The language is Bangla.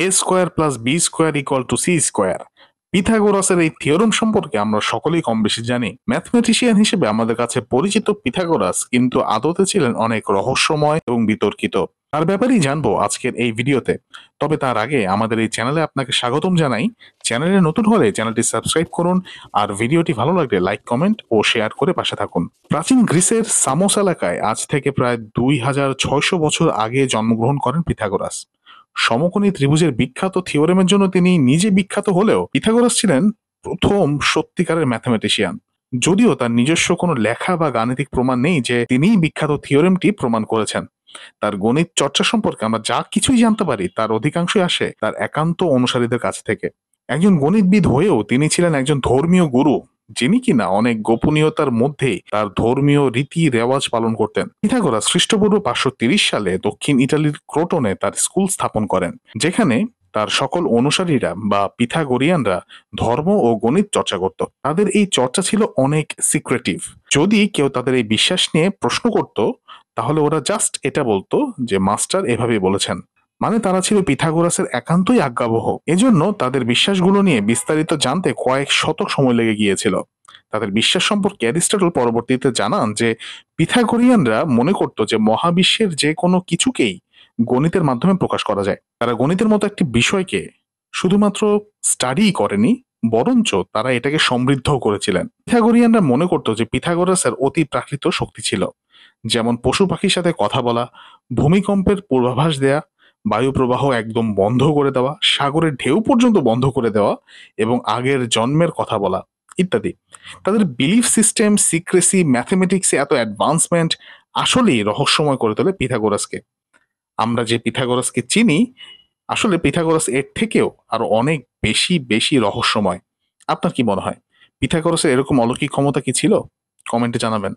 A square plus B square equal to C square. পিথাগোরাসের এই থিওরেম সম্পর্কে আমরা সকলেই কম বেশি জানি। ম্যাথমেটিশিয়ান হিসেবে আমাদের কাছে পরিচিত পিথাগোরাস কিন্তু আদতে ছিলেন অনেক রহস্যময় এবং বিতর্কিত। তার ব্যাপারেই জানবো আজকের এই ভিডিওতে। তবে তার আগে আমাদের এই চ্যানেলে আপনাকে স্বাগতম জানাই। চ্যানেলে নতুন হলে চ্যানেলটি সাবস্ক্রাইব করুন, আর ভিডিওটি ভালো লাগলে লাইক, কমেন্ট ও শেয়ার করে পাশে থাকুন। প্রাচীন গ্রিসের সামোস এলাকায় আজ থেকে প্রায় 2600 বছর আগে জন্মগ্রহণ করেন পিথাগোরাস। সমকোণী ত্রিভুজের বিখ্যাত থিওরেমের জন্য তিনি নিজে বিখ্যাত হলেও পিথাগোরাস ছিলেন প্রথম সত্যিকারের ম্যাথমেটিশিয়ান। যদিও তার নিজস্ব কোনো লেখা বা গাণিতিক প্রমাণ নেই যে তিনিই বিখ্যাত থিওরেমটি প্রমাণ করেছেন। তার গণিত চর্চা সম্পর্কে আমরা যা কিছুই জানতে পারি তার অধিকাংশই আসে তার একান্ত অনুসারীদের কাছ থেকে। একজন গণিতবিদ হয়েও তিনি ছিলেন একজন ধর্মীয় গুরু, যিনি কিনা অনেক গোপনীয়তার মধ্যেই তার ধর্মীয় রীতি রেওয়াজ পালন করতেন। পিথাগোরাস খ্রিস্টপূর্ব 530 সালে দক্ষিণ ইটালির ক্রোটনে তার স্কুল স্থাপন করেন, যেখানে তার সকল অনুসারীরা বা পিথাগোরিয়ানরা ধর্ম ও গণিত চর্চা করত। তাদের এই চর্চা ছিল অনেক সিক্রেটিভ। যদি কেউ তাদের এই বিশ্বাস নিয়ে প্রশ্ন করত, তাহলে ওরা জাস্ট এটা বলতো যে মাস্টার এভাবেই বলেছেন। মানে তারা ছিল পিথাগোরাসের একান্তই আজ্ঞাবহ। এজন্য তাদের বিশ্বাসগুলো নিয়ে বিস্তারিত জানতে কয়েক শতক সময় লেগে গিয়েছিল। তাদের বিশ্বাস সম্পর্কে অ্যারিস্টটল পরবর্তীতে জানান যে পিথাগোরিয়ানরা মনে করত যে মহাবিশ্বের যে কোনো কিছুকেই গণিতের মাধ্যমে প্রকাশ করা যায়। তারা গণিতের মতো একটি বিষয়কে শুধুমাত্র স্টাডি করেনি, বরঞ্চ তারা এটাকে সমৃদ্ধও করেছিলেন। পিথাগোরিয়ানরা মনে করত যে পিথাগোরাসের অতি প্রাকৃত শক্তি ছিল, যেমন পশু পাখির সাথে কথা বলা, ভূমিকম্পের পূর্বাভাস দেয়া, বায়ু প্রবাহ একদম বন্ধ করে দেওয়া, সাগরের ঢেউ পর্যন্ত বন্ধ করে দেওয়া এবং আগের জন্মের কথা বলা ইত্যাদি। তাদের বিলিফ সিস্টেম, সিক্রেসি, ম্যাথমেটিক্সে এত অ্যাডভান্সমেন্ট আসলেই রহস্যময় করে তোলে পিথাগোরাসকে। আমরা যে পিথাগোরাসকে চিনি, আসলে পিথাগোরাস এর থেকেও আরো অনেক বেশি বেশি রহস্যময়। আপনার কি মনে হয়, পিথাগোরাসের এরকম অলৌকিক ক্ষমতা কি ছিল? কমেন্টে জানাবেন।